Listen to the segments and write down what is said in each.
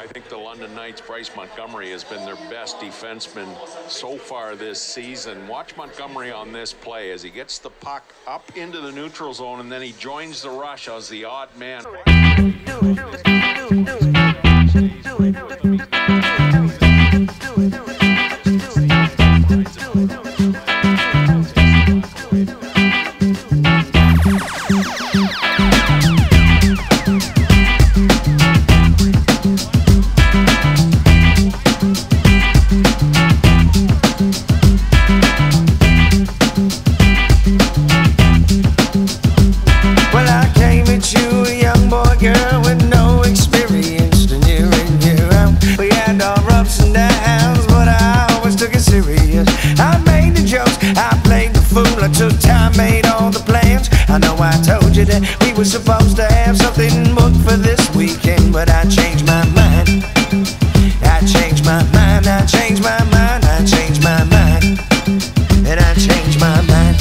I think the London Knights' Bryce Montgomery has been their best defenseman so far this season. Watch Montgomery on this play as he gets the puck up into the neutral zone, and then he joins the rush as the odd man. Girl with no experience, and year in, year out, we had our ups and downs, but I always took it serious. I made the jokes, I played the fool, I took time, made all the plans. I know I told you that we were supposed to have something booked for this weekend, but I changed my mind. I changed my mind, I changed my mind, I changed my mind, and I changed my mind.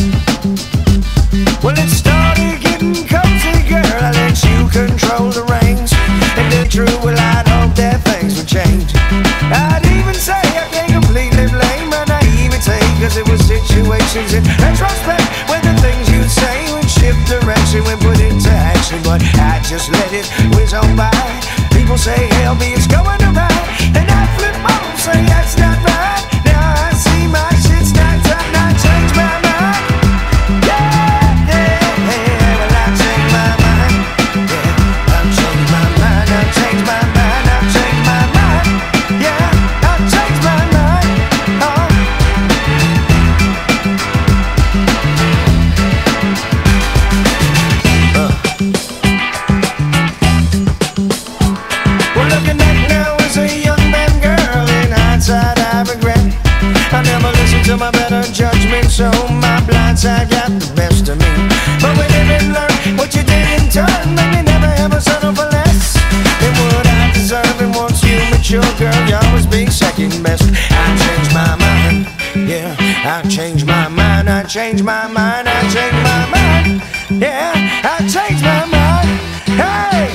Well, it started getting cozy, girl, I let you control the reins, and then true, well, I'd hope that things would change. I'd even say I can't completely blame my naivete, cause it was situations in retrospect when the things you say would shift direction when put into action, but I just let it whiz on by. People say, hell me, it's going around, and I flip on, say that's not right. Now I see my shit's not right, and I change my mind. My better judgment, so my blind side got the best of me. But we live and learn what you did in turn, make me never ever settle for less than what I deserve. And once you mature, girl, you always be second best. I changed my mind, yeah, I changed my mind, I changed my mind, I changed my mind, yeah, I changed my mind. Hey,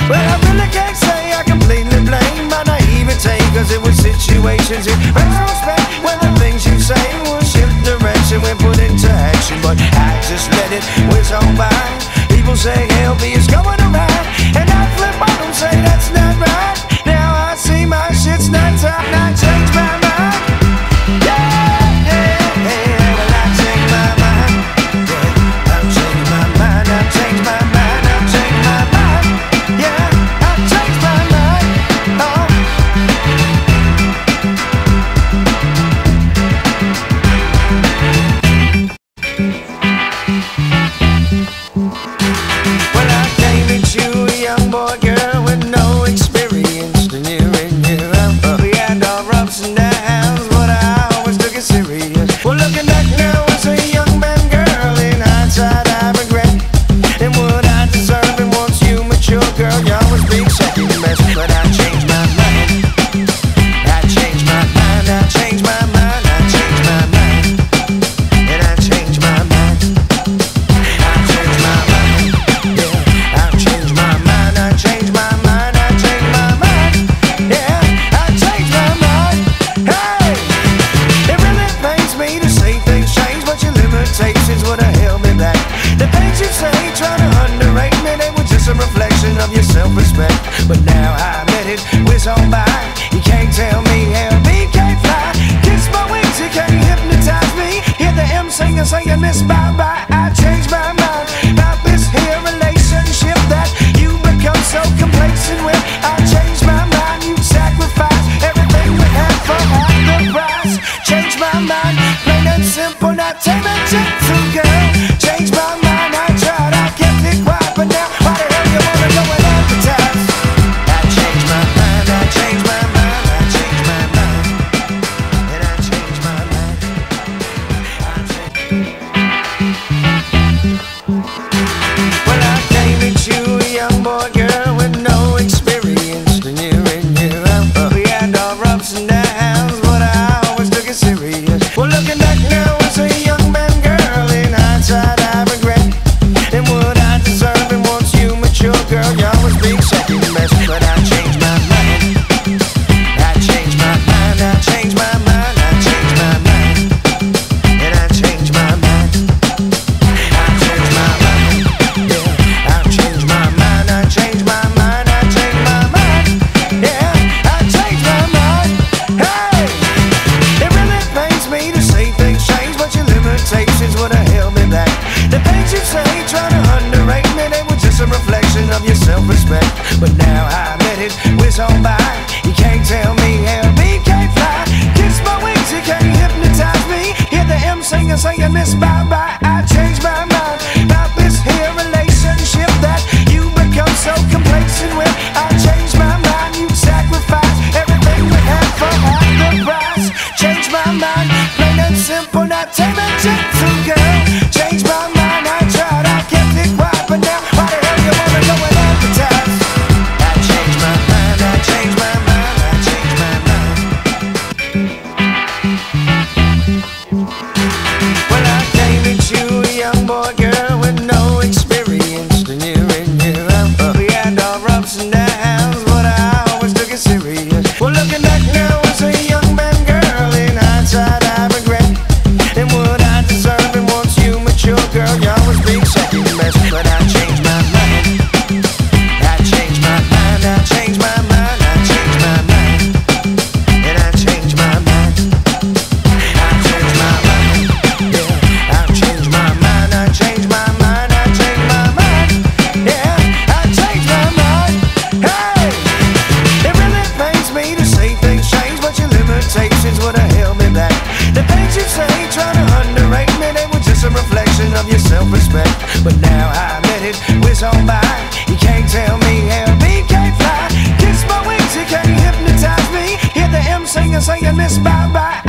well, I really can't say I completely blame my naivete, cause it was situations in retrospect when the things you say will shift direction when put into action, but I just let it whiz on by. People say hell me is going around, and I flip on them, say that's not right. Now I see my shit's not top, and I change my mind. Yeah, yeah, yeah, well I changed my mind. Yeah, I've changed my mind, I've changed my mind, I've changed my mind. Yeah, I've changed my mind. Oh. But now I let it whiz on by. You can't tell me how me can't fly. Kiss my wings, you can't hypnotize me. Hear the hymn singer saying this bye-bye. I changed my mind about this here relationship that you become so complacent with. I changed my mind, you sacrifice everything we had for half the price. Change my mind, plain and simple, not tame and gentle, girl. Change my mind, I tried, I kept it quiet, but now why the hell you wanna go and advertise? I changed my mind, I changed whiz on by. You can't tell me how we can't fly. Kiss my wings, you can't hypnotize me. Hear the M singer saying this bye-bye. I changed my mind about this here relationship that you become so complacent with. I changed my mind, you sacrifice everything we had for half the price. Change my mind, plain and simple, not take a gentle girl. Change my mind, I tried, I kept it quiet, but now why the hell you wanna go and advertise? I changed my mind, I changed my mind, I changed my mind. Well, I came at you, a young boy, girl, with no experience to near and near. We had our ups and downs, but I always took it serious. Well, looking back now as a young man, girl, in hindsight I regret. And what I deserve and once you mature, girl, you always be second best. But I changed my mind, I changed my mind, I changed my mind, I changed my mind. And I changed my mind, I changed my mind, yeah. I changed my mind, I changed my mind, I changed my mind, yeah. I changed my mind, hey. It really pains me to see things change, but your limitations would have held me back. The things you say, trying to underrate me, they were just a reflection of your self-respect. But now I let it whiz on by. You can't tell me how we can't fly. Kiss my wings, you can't hypnotize me. Hear the M singer saying this bye-bye.